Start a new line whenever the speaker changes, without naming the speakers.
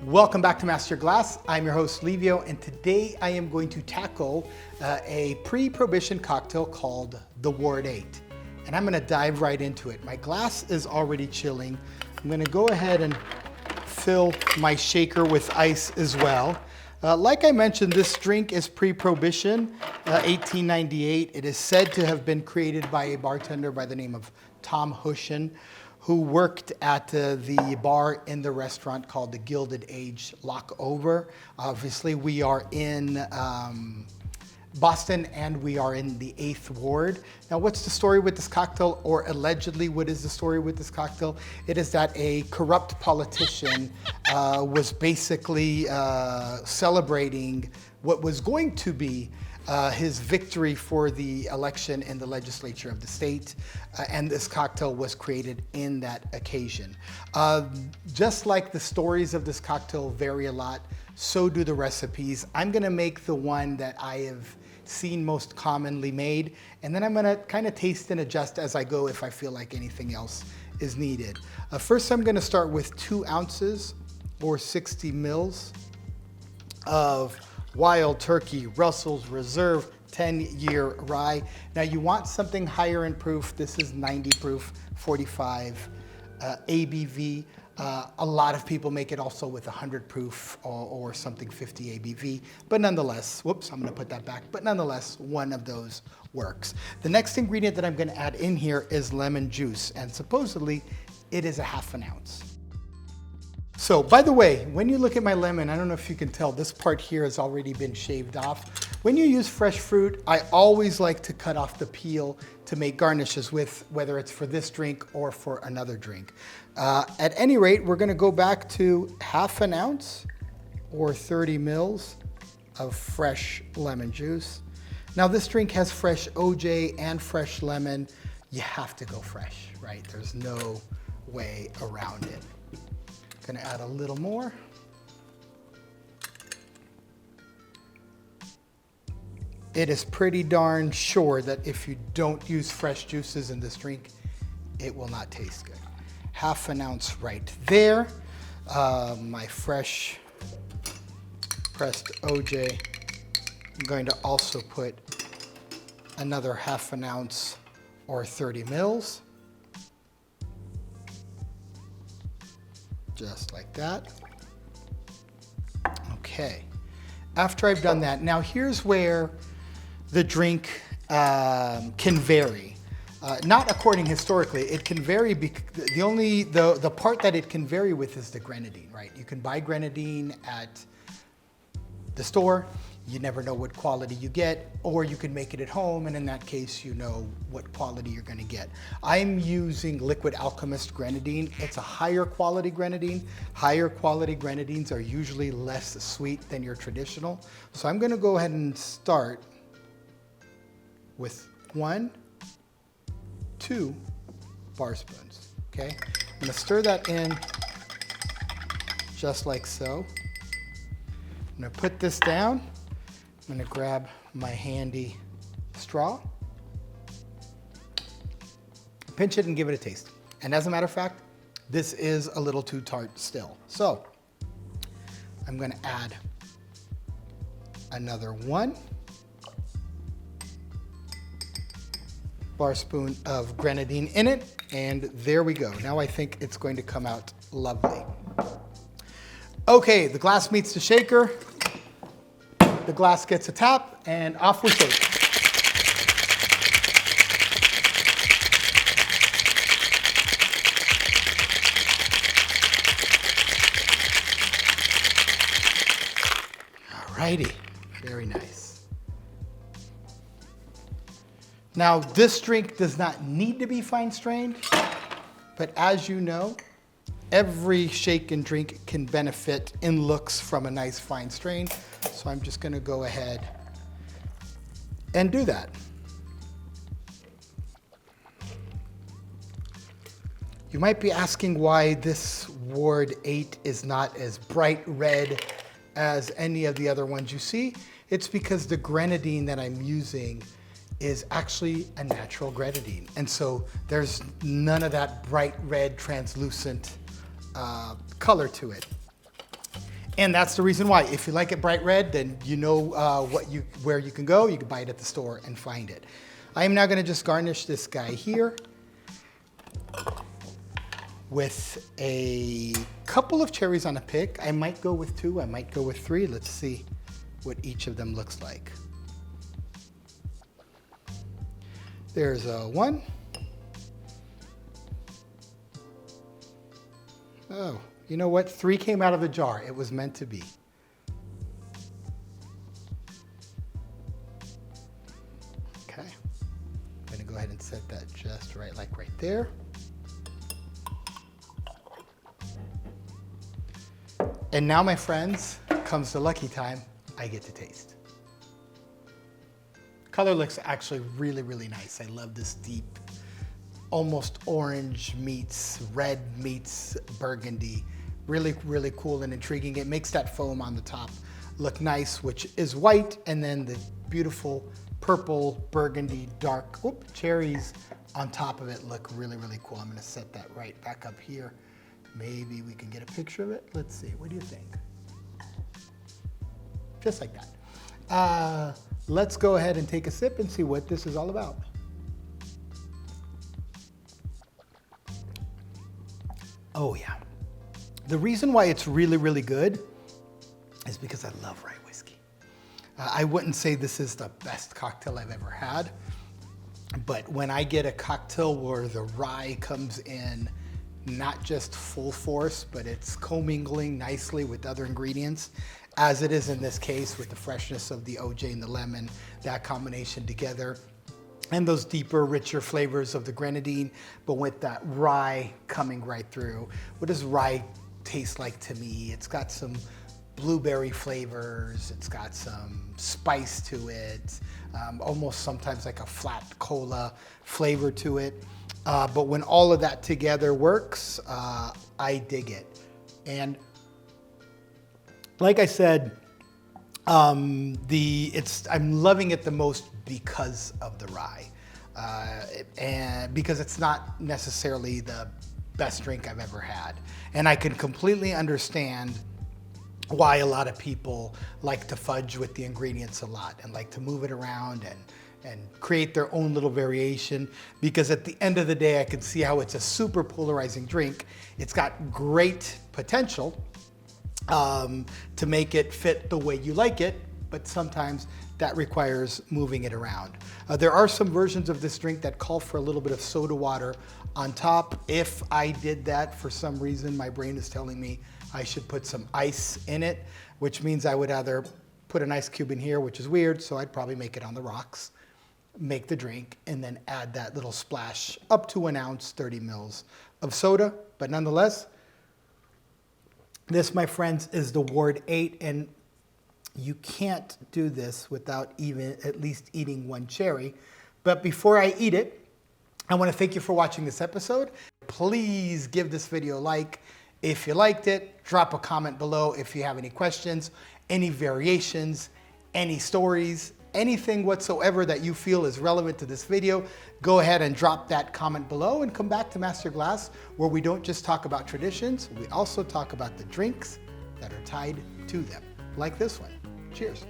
Welcome back to Master Your Glass. I'm your host, Livio, and today I am going to tackle a pre-prohibition cocktail called the Ward 8. And I'm gonna dive right into it. My glass is already chilling. I'm gonna go ahead and fill my shaker with ice as well. Like I mentioned, this drink is pre-prohibition, 1898. It is said to have been created by a bartender by the name of Tom Hushen, who worked at the bar in the restaurant called the Gilded Age, Locke-Ober. Obviously, we are in Boston and we are in the 8th Ward. Now, what's the story with this cocktail, or allegedly what is the story with this cocktail? It is that a corrupt politician was basically celebrating what was going to be his victory for the election in the legislature of the state, and this cocktail was created in that occasion. Just like the stories of this cocktail vary a lot, so do the recipes. I'm gonna make the one that I have seen most commonly made, and then I'm gonna kind of taste and adjust as I go if I feel like anything else is needed. First, I'm gonna start with 2 ounces or 60 mils of Wild Turkey Russell's Reserve 10-year rye. Now you want something higher in proof. This is 90 proof, 45 ABV. A lot of people make it also with 100 proof or something 50 ABV, but nonetheless, whoops, I'm gonna put that back, but nonetheless, one of those works. The next ingredient that I'm gonna add in here is lemon juice, and supposedly it is a ½ ounce. So, by the way, when you look at my lemon, I don't know if you can tell, this part here has already been shaved off. When you use fresh fruit, I always like to cut off the peel to make garnishes with, whether it's for this drink or for another drink. At any rate, we're gonna go back to ½ ounce or 30 mils of fresh lemon juice. Now this drink has fresh OJ and fresh lemon. You have to go fresh, right? There's no way around it. Gonna add a little more. It is pretty darn sure that if you don't use fresh juices in this drink, it will not taste good. ½ ounce right there. My fresh pressed OJ. I'm going to also put another ½ ounce or 30 mils. Just like that. Okay, after I've done that, now here's where the drink can vary. Not according historically, it can vary, the part that it can vary with is the grenadine, right? You can buy grenadine at the store, you never know what quality you get, or you can make it at home, and in that case, you know what quality you're gonna get. I'm using Liquid Alchemist grenadine. It's a higher quality grenadine. Higher quality grenadines are usually less sweet than your traditional. So I'm gonna go ahead and start with 1, 2 bar spoons, okay? I'm gonna stir that in just like so. I'm gonna put this down. I'm gonna grab my handy straw, pinch it and give it a taste. And as a matter of fact, this is a little too tart still. So I'm gonna add another 1 bar spoon of grenadine in it, and there we go. Now I think it's going to come out lovely. Okay, the glass meets the shaker. The glass gets a tap, and off we shake. Alrighty, very nice. Now, this drink does not need to be fine strained, but as you know, every shake and drink can benefit in looks from a nice fine strain. So I'm just gonna go ahead and do that. You might be asking why this Ward 8 is not as bright red as any of the other ones you see. It's because the grenadine that I'm using is actually a natural grenadine. And so there's none of that bright red translucent color to it. And that's the reason why. If you like it bright red, then you know where you can go. You can buy it at the store and find it. I am now going to just garnish this guy here with a couple of cherries on a pick. I might go with 2, I might go with 3. Let's see what each of them looks like. There's a 1. Oh, you know what? 3 came out of the jar. It was meant to be. Okay. I'm going to go ahead and set that just right, like right there. And now, my friends, comes the lucky time. I get to taste. Color looks actually really, really nice. I love this deep, almost orange meets red meets burgundy. Really, really cool and intriguing. It makes that foam on the top look nice, which is white, and then the beautiful purple, burgundy, dark cherries on top of it look really, really cool. I'm gonna set that right back up here. Maybe we can get a picture of it. Let's see, what do you think? Just like that. Let's go ahead and take a sip and see what this is all about. Oh yeah. The reason why it's really, really good is because I love rye whiskey. I wouldn't say this is the best cocktail I've ever had, but when I get a cocktail where the rye comes in not just full force, but it's commingling nicely with other ingredients, as it is in this case with the freshness of the OJ and the lemon, that combination together, and those deeper, richer flavors of the grenadine, but with that rye coming right through. What does rye taste like to me? It's got some blueberry flavors, it's got some spice to it, almost sometimes like a flat cola flavor to it. But when all of that together works, I dig it. And like I said, I'm loving it the most because of the rye, and because it's not necessarily the best drink I've ever had. And I can completely understand why a lot of people like to fudge with the ingredients a lot and like to move it around and create their own little variation, because at the end of the day, I can see how it's a super polarizing drink. It's got great potential to make it fit the way you like it, but sometimes that requires moving it around. There are some versions of this drink that call for a little bit of soda water on top. If I did that, for some reason, my brain is telling me I should put some ice in it, which means I would either put an ice cube in here, which is weird, so I'd probably make it on the rocks, make the drink, and then add that little splash up to 1 ounce, 30 mils of soda. But nonetheless, this, my friends, is the Ward 8, and you can't do this without even at least eating 1 cherry. But before I eat it, I want to thank you for watching this episode. Please give this video a like if you liked it. Drop a comment below if you have any questions, any variations, any stories, anything whatsoever that you feel is relevant to this video. Go ahead and drop that comment below and come back to Master Glass, where we don't just talk about traditions, we also talk about the drinks that are tied to them, like this one. Cheers.